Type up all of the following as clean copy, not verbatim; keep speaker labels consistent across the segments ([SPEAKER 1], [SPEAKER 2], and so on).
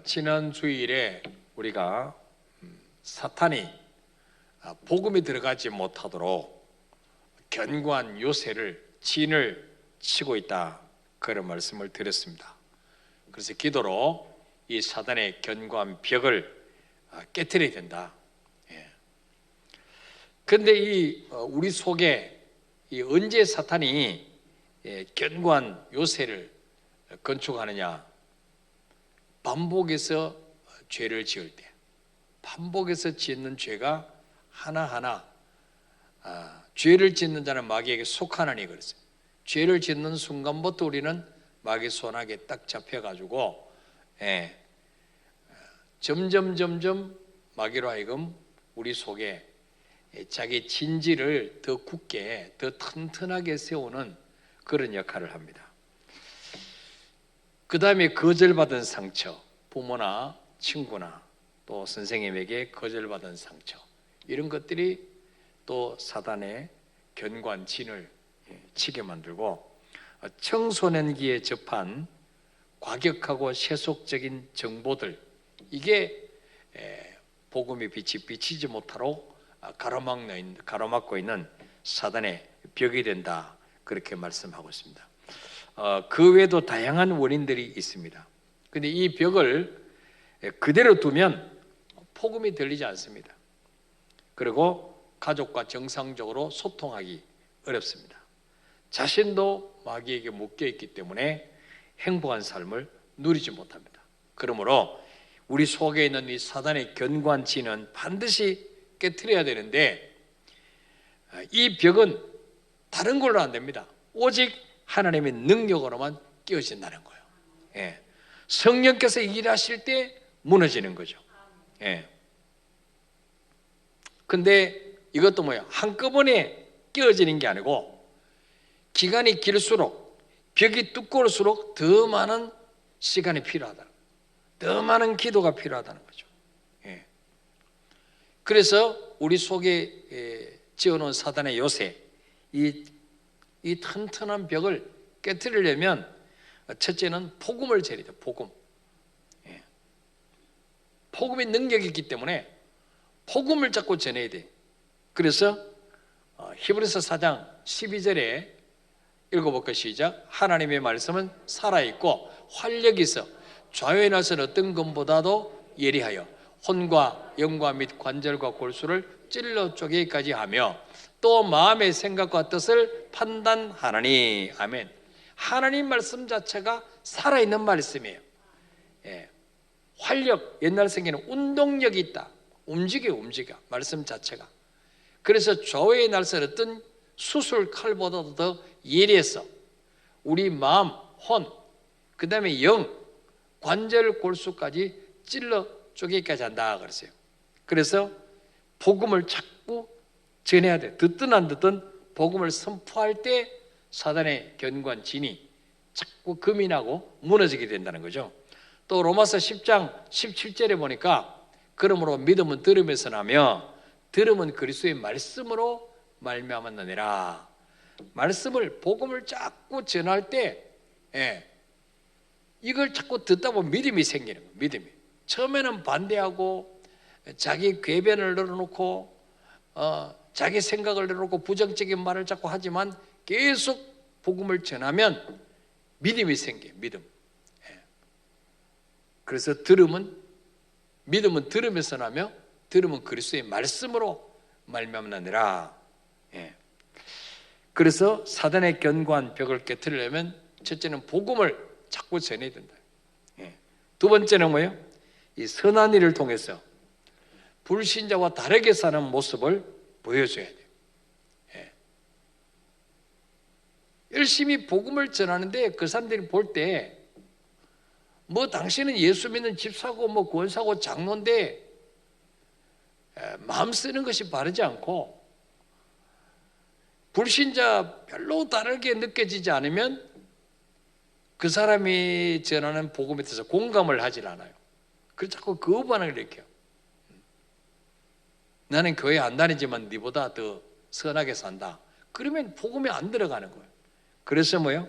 [SPEAKER 1] 지난 주일에 우리가 사탄이 복음이 들어가지 못하도록 견고한 요새를 진을 치고 있다, 그런 말씀을 드렸습니다. 그래서 기도로 이 사단의 견고한 벽을 깨트려야 된다. 그런데 우리 속에 언제 사탄이 견고한 요새를 건축하느냐? 반복해서 죄를 지을 때, 반복해서 짓는 죄가 하나하나 죄를 짓는 자는 마귀에게 속하느니 그랬어요. 죄를 짓는 순간부터 우리는 마귀 손아귀에 딱 잡혀가지고 점점 마귀로 하여금 우리 속에 자기 진지를 더 굳게, 더 튼튼하게 세우는 그런 역할을 합니다. 그 다음에 거절받은 상처, 부모나 친구나 또 선생님에게 거절받은 상처, 이런 것들이 또 사단의 견고한 진을 치게 만들고, 청소년기에 접한 과격하고 세속적인 정보들, 이게 복음의 빛이 비치지 못하도록 가로막고 있는 사단의 벽이 된다, 그렇게 말씀하고 있습니다. 그 외에도 다양한 원인들이 있습니다. 그런데 이 벽을 그대로 두면 복음이 들리지 않습니다. 그리고 가족과 정상적으로 소통하기 어렵습니다. 자신도 마귀에게 묶여있기 때문에 행복한 삶을 누리지 못합니다. 그러므로 우리 속에 있는 이 사단의 견고한 진은 반드시 깨트려야 되는데, 이 벽은 다른 걸로 안 됩니다. 오직 하나님의 능력으로만 깨어진다는 거예요. 성령께서 일하실 때 무너지는 거죠. 근데 이것도 뭐예요? 한꺼번에 깨어지는 게 아니고 기간이 길수록, 벽이 두꺼울수록 더 많은 시간이 필요하다, 더 많은 기도가 필요하다는 거죠. 그래서 우리 속에 지어놓은 사단의 요새, 이 튼튼한 벽을 깨트리려면 첫째는 복음을 전해야 돼요. 복음의 능력이 있기 때문에 복음을 자꾸 전해야 돼. 그래서 히브리서 4장 12절에 읽어볼까요? 시작. 하나님의 말씀은 살아있고 활력이 있어 좌우에 나선 어떤 것보다도 예리하여 혼과 영과 및 관절과 골수를 찔러 쪼개기까지 하며 또 마음의 생각과 뜻을 판단하나니. 아멘. 하나님 말씀 자체가 살아있는 말씀이에요. 활력, 옛날 생기는 운동력이 있다. 움직여 말씀 자체가. 그래서 좌우에 날선 어떤 수술 칼보다도 더 예리해서 우리 마음, 혼, 그 다음에 영, 관절, 골수까지 찔러 쪼개기까지 한다 그랬어요. 그래서 복음을 자꾸 전해야 돼. 듣든 안 듣든 복음을 선포할 때 사단의 견고한 진이 자꾸 금이 나고 무너지게 된다는 거죠. 또 로마서 10장 17절에 보니까 그러므로 믿음은 들음에서 나며 들음은 그리스도의 말씀으로 말미암았느니라. 말씀을, 복음을 자꾸 전할 때 이걸 자꾸 듣다 보면 믿음이 생기는 거예요. 믿음이. 처음에는 반대하고 자기 궤변을 늘어놓고 자기 생각을 내놓고 부정적인 말을 자꾸 하지만 계속 복음을 전하면 믿음이 생겨요. 믿음. 그래서 믿음은 들음에서 나며 들음은 그리스도의 말씀으로 말미암느니라. 그래서 사단의 견고한 벽을 깨트리려면 첫째는 복음을 자꾸 전해야 된다. 두 번째는 뭐예요? 이 선한 일을 통해서 불신자와 다르게 사는 모습을 보여줘야 돼요. 열심히 복음을 전하는데 그 사람들이 볼 때 당신은 예수 믿는 집사고 권사고 장로인데 마음 쓰는 것이 바르지 않고 불신자 별로 다르게 느껴지지 않으면 그 사람이 전하는 복음에 대해서 공감을 하질 않아요. 그래서 자꾸 거부반응을 일으켜요. 나는 교회 안 다니지만 네보다 더 선하게 산다. 그러면 복음에 안 들어가는 거예요. 그래서 뭐예요?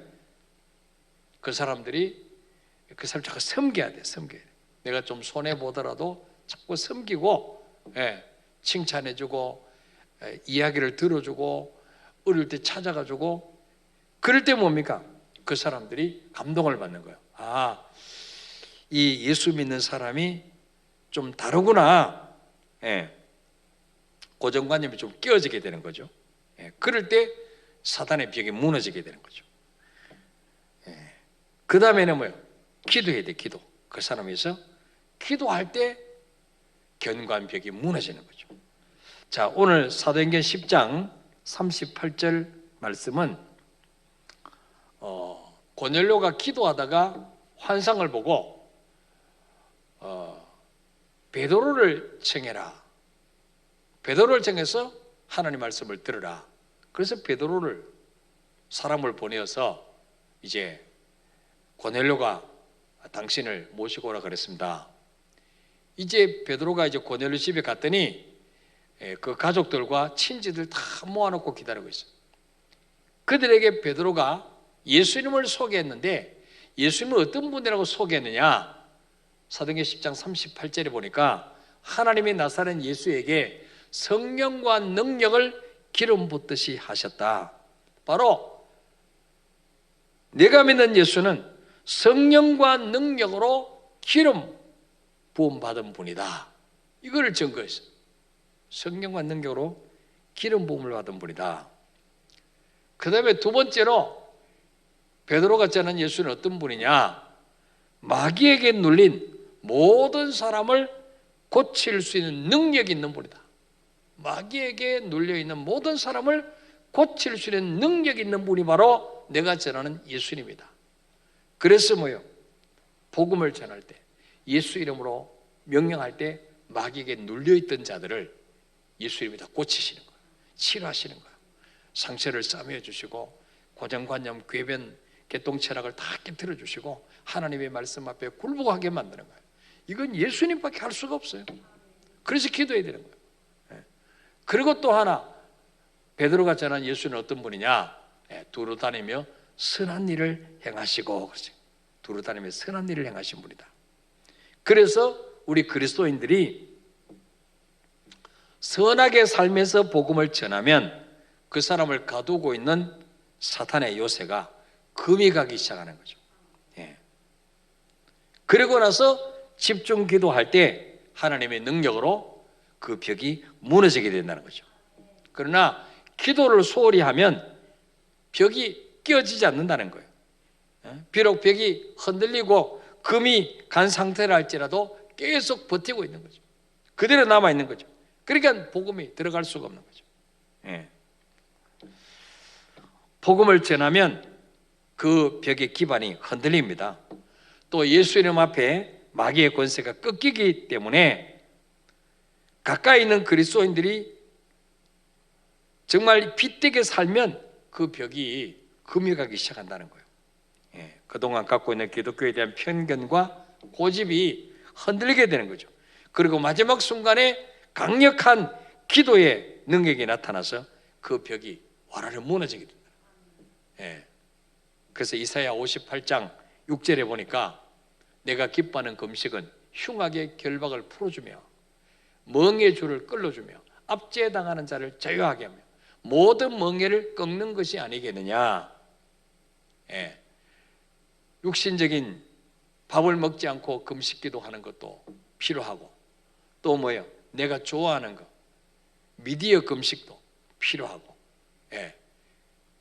[SPEAKER 1] 그 사람 자꾸 섬겨야 돼. 내가 좀 손해 보더라도 자꾸 섬기고, 칭찬해주고, 이야기를 들어주고, 어릴 때 찾아가지고, 그럴 때 뭡니까? 그 사람들이 감동을 받는 거예요. 아, 이 예수 믿는 사람이 좀 다르구나. 고정관념이 좀 깨어지게 되는 거죠. 그럴 때 사단의 벽이 무너지게 되는 거죠. 그 다음에는 뭐예요? 기도해야 돼, 기도. 그 사람에서 기도할 때 견고한 벽이 무너지는 거죠. 자, 오늘 사도행전 10장 38절 말씀은 고넬료가 기도하다가 환상을 보고 베드로를 청해라. 베드로를 청해서 하나님 말씀을 들으라. 그래서 베드로를 사람을 보내어서 이제 고넬료가 당신을 모시고 오라 그랬습니다. 이제 베드로가 이제 고넬료 집에 갔더니 그 가족들과 친지들 다 모아놓고 기다리고 있어요. 그들에게 베드로가 예수님을 소개했는데 예수님을 어떤 분이라고 소개했느냐? 사도행전 10장 38절에 보니까 하나님이 나사렛 예수에게 성령과 능력을 기름 붓듯이 하셨다. 바로 내가 믿는 예수는 성령과 능력으로 기름 부음 받은 분이다. 이거를 증거했어요. 성령과 능력으로 기름 부음을 받은 분이다. 그 다음에 두 번째로 베드로가 전한 예수는 어떤 분이냐? 마귀에게 눌린 모든 사람을 고칠 수 있는 능력이 있는 분이다. 마귀에게 눌려있는 모든 사람을 고칠 수 있는 능력이 있는 분이 바로 내가 전하는 예수님이다. 그래서 뭐예요? 복음을 전할 때 예수 이름으로 명령할 때 마귀에게 눌려있던 자들을 예수 이름이 다 고치시는 거예요. 치료하시는 거예요. 상처를 싸매어 주시고 고정관념, 궤변, 개똥철학을 다 깨트려 주시고 하나님의 말씀 앞에 굴복하게 만드는 거예요. 이건 예수님밖에 할 수가 없어요. 그래서 기도해야 되는 거예요. 그리고 또 하나 베드로가 전한 예수는 어떤 분이냐? 두루 다니며 선한 일을 행하시고, 두루 다니며 선한 일을 행하신 분이다. 그래서 우리 그리스도인들이 선하게 살면서 복음을 전하면 그 사람을 가두고 있는 사탄의 요새가 금이 가기 시작하는 거죠. 그리고 나서 집중 기도할 때 하나님의 능력으로 그 벽이 무너지게 된다는 거죠. 그러나 기도를 소홀히 하면 벽이 깨어지지 않는다는 거예요. 비록 벽이 흔들리고 금이 간 상태라 할지라도 계속 버티고 있는 거죠. 그대로 남아 있는 거죠. 그러니까 복음이 들어갈 수가 없는 거죠. 복음을 전하면 그 벽의 기반이 흔들립니다. 또 예수 이름 앞에 마귀의 권세가 꺾이기 때문에 가까이 있는 그리스도인들이 정말 빗되게 살면 그 벽이 금이 가기 시작한다는 거예요. 그동안 갖고 있는 기독교에 대한 편견과 고집이 흔들리게 되는 거죠. 그리고 마지막 순간에 강력한 기도의 능력이 나타나서 그 벽이 와라를 무너지게 됩니다. 그래서 이사야 58장 6절에 보니까 내가 기뻐하는 금식은 흉악의 결박을 풀어주며 멍의 줄을 끌어주며 압제당하는 자를 자유하게 하며 모든 멍에를 꺾는 것이 아니겠느냐. 육신적인 밥을 먹지 않고 금식기도 하는 것도 필요하고 또 뭐예요? 내가 좋아하는 거 미디어 금식도 필요하고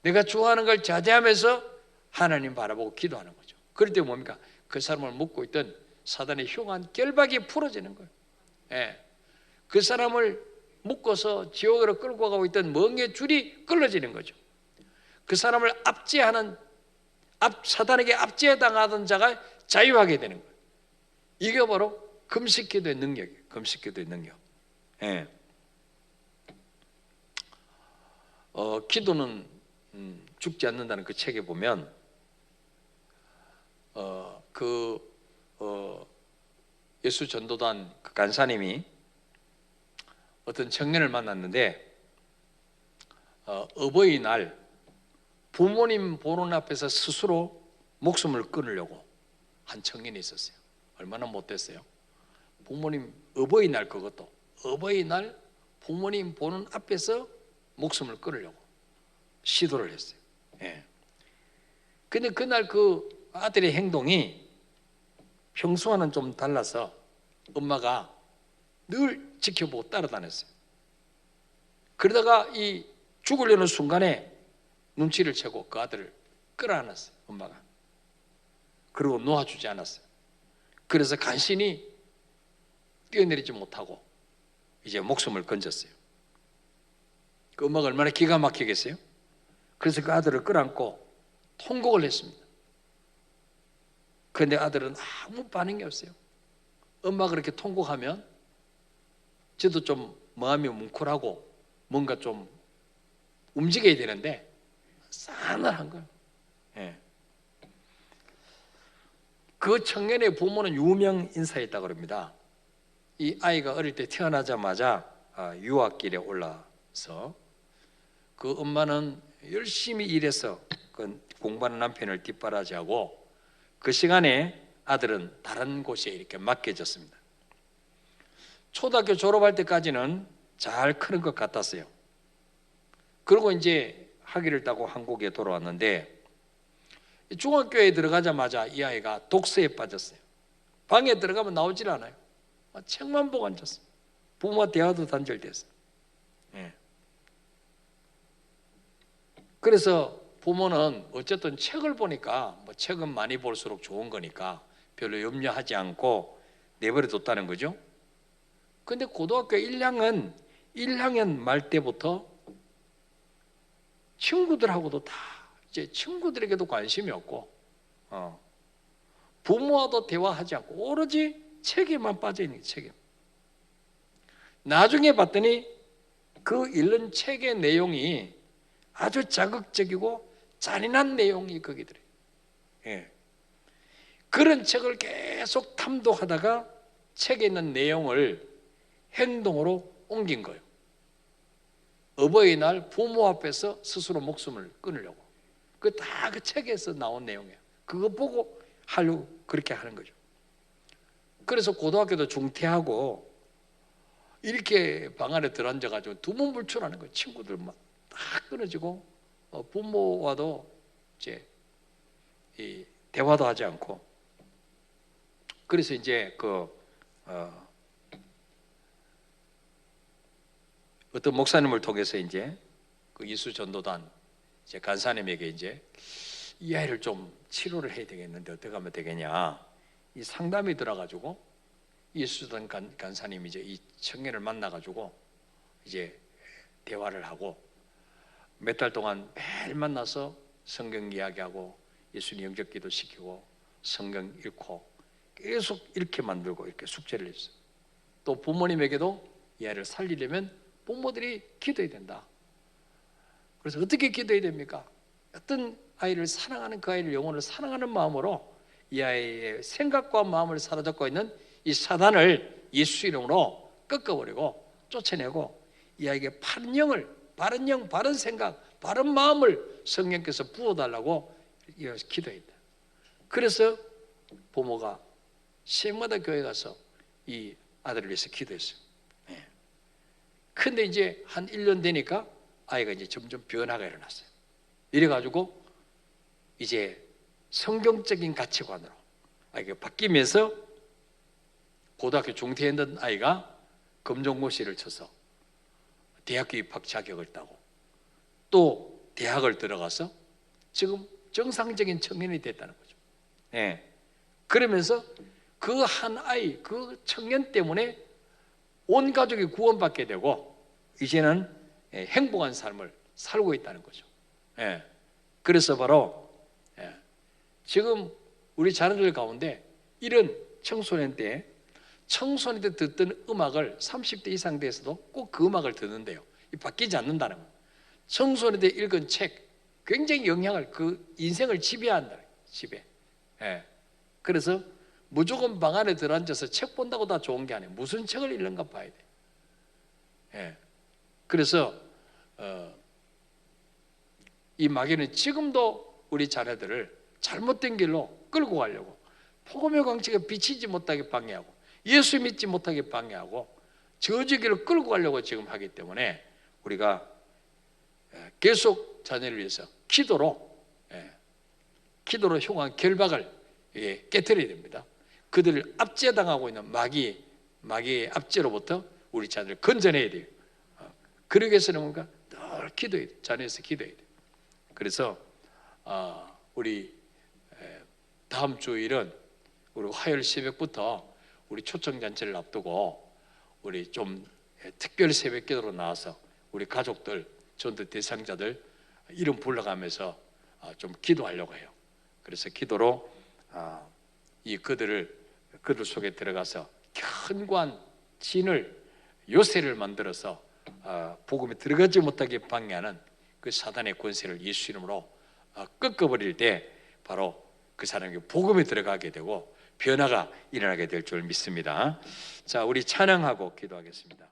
[SPEAKER 1] 내가 좋아하는 걸 자제하면서 하나님 바라보고 기도하는 거죠. 그럴 때 뭡니까? 그 사람을 묶고 있던 사단의 흉한 결박이 풀어지는 거예요. 그 사람을 묶어서 지옥으로 끌고 가고 있던 멍의 줄이 끌어지는 거죠. 그 사람을 압제하는 사단에게 압제당하던 자가 자유하게 되는 거예요. 이게 바로 금식기도의 능력이에요. 금식기도의 능력. 기도는 죽지 않는다는 그 책에 보면 예수 전도단 그 간사님이 어떤 청년을 만났는데 어버이날 부모님 보는 앞에서 스스로 목숨을 끊으려고 한 청년이 있었어요. 얼마나 못됐어요. 부모님 어버이날, 그것도 어버이날 부모님 보는 앞에서 목숨을 끊으려고 시도를 했어요. 예. 근데 그날 그 아들의 행동이 평소와는 좀 달라서 엄마가 늘 지켜보고 따라다녔어요. 그러다가 이 죽으려는 순간에 눈치를 채고 그 아들을 끌어안았어요, 엄마가. 그리고 놓아주지 않았어요. 그래서 간신히 뛰어내리지 못하고 이제 목숨을 건졌어요. 그 엄마가 얼마나 기가 막히겠어요? 그래서 그 아들을 끌어안고 통곡을 했습니다. 그런데 아들은 아무 반응이 없어요. 엄마가 그렇게 통곡하면 저도 좀 마음이 뭉클하고 뭔가 좀 움직여야 되는데 싸늘한 거예요. 예. 그 청년의 부모는 유명 인사였다고 합니다. 이 아이가 어릴 때 태어나자마자 유학길에 올라서 그 엄마는 열심히 일해서 그 공부하는 남편을 뒷바라지하고 그 시간에 아들은 다른 곳에 이렇게 맡겨졌습니다. 초등학교 졸업할 때까지는 잘 크는 것 같았어요. 그리고 이제 학위를 따고 한국에 돌아왔는데 중학교에 들어가자마자 이 아이가 독서에 빠졌어요. 방에 들어가면 나오질 않아요. 책만 보고 앉았어요. 부모와 대화도 단절됐어요. 예. 그래서 부모는 어쨌든 책을 보니까 뭐 책은 많이 볼수록 좋은 거니까 별로 염려하지 않고 내버려 뒀다는 거죠. 근데 고등학교 1학년 말 때부터 친구들하고도 다 이제 친구들에게도 관심이 없고 부모와도 대화하지 않고 오로지 책에만 빠져 있는 책에. 나중에 봤더니 그 읽는 책의 내용이 아주 자극적이고 잔인한 내용이 거기 들어요. 예. 그런 책을 계속 탐독하다가 책에 있는 내용을 행동으로 옮긴 거예요. 어버이날 부모 앞에서 스스로 목숨을 끊으려고. 그 다 그 책에서 나온 내용이에요. 그거 보고 하려고 그렇게 하는 거죠. 그래서 고등학교도 중퇴하고 이렇게 방 안에 들어앉아가지고 두문불출하는 거예요. 친구들 막 다 끊어지고 부모와도 이제 이 대화도 하지 않고. 그래서 이제 어떤 목사님을 통해서 이제 그 이수전도단 이제 간사님에게 이제 이 아이를 좀 치료를 해야 되겠는데 어떻게 하면 되겠냐, 이 상담이 들어가지고 이수전도단 간사님이 이제 이 청년을 만나가지고 이제 대화를 하고 몇 달 동안 매일 만나서 성경 이야기하고 예수님 영접기도 시키고 성경 읽고 계속 이렇게 만들고 이렇게 숙제를 했어요. 또 부모님에게도 이 아이를 살리려면 부모들이 기도해야 된다. 그래서 어떻게 기도해야 됩니까? 어떤 아이를 사랑하는 그 아이를 영혼을 사랑하는 마음으로 이 아이의 생각과 마음을 사로잡고 있는 이 사단을 예수 이름으로 꺾어버리고 쫓아내고 이 아이에게 바른 영을, 바른 영, 바른 생각, 바른 마음을 성령께서 부어달라고 기도했다. 그래서 부모가 새해마다 교회 가서 이 아들을 위해서 기도했어요. 근데 이제 한 1년 되니까 아이가 이제 점점 변화가 일어났어요. 이래가지고 이제 성경적인 가치관으로 아이가 바뀌면서 고등학교 중퇴했던 아이가 검정고시를 쳐서 대학교 입학 자격을 따고 또 대학을 들어가서 지금 정상적인 청년이 됐다는 거죠. 예. 그러면서 그 한 아이, 그 청년 때문에 온 가족이 구원받게 되고 이제는 행복한 삶을 살고 있다는 거죠. 예. 그래서 바로 지금 우리 자녀들 가운데 이런 청소년 때 듣던 음악을 30대 이상 돼서도 꼭 그 음악을 듣는데요. 바뀌지 않는다는 거예요. 청소년 때 읽은 책 굉장히 영향을, 그 인생을 지배한다. 지배. 예. 그래서 무조건 방 안에 들어앉아서 책 본다고 다 좋은 게 아니에요. 무슨 책을 읽는가 봐야 돼. 예. 그래서 이 마귀는 지금도 우리 자녀들을 잘못된 길로 끌고 가려고 복음의 광채가 비치지 못하게 방해하고 예수 믿지 못하게 방해하고 저주기를 끌고 가려고 지금 하기 때문에 우리가 계속 자녀를 위해서 기도로 형한 결박을 깨트려야 됩니다. 그들을 압제당하고 있는 마귀의 압제로부터 우리 자녀를 건져내야 돼요. 그러기 위해서는 뭔가 늘 기도해야 돼요. 자녀에서 기도해야 돼요. 그래서 우리 다음 주일은 우리 화요일 새벽부터 우리 초청잔치를 앞두고 우리 좀 특별 새벽 기도로 나와서 우리 가족들, 전도 대상자들 이름 불러가면서 좀 기도하려고 해요. 그래서 기도로 그들 속에 들어가서 견고한 진을 요새를 만들어서 복음에 들어가지 못하게 방해하는 그 사단의 권세를 예수 이름으로 꺾어버릴 때 바로 그 사람이 복음에 들어가게 되고 변화가 일어나게 될 줄 믿습니다. 자, 우리 찬양하고 기도하겠습니다.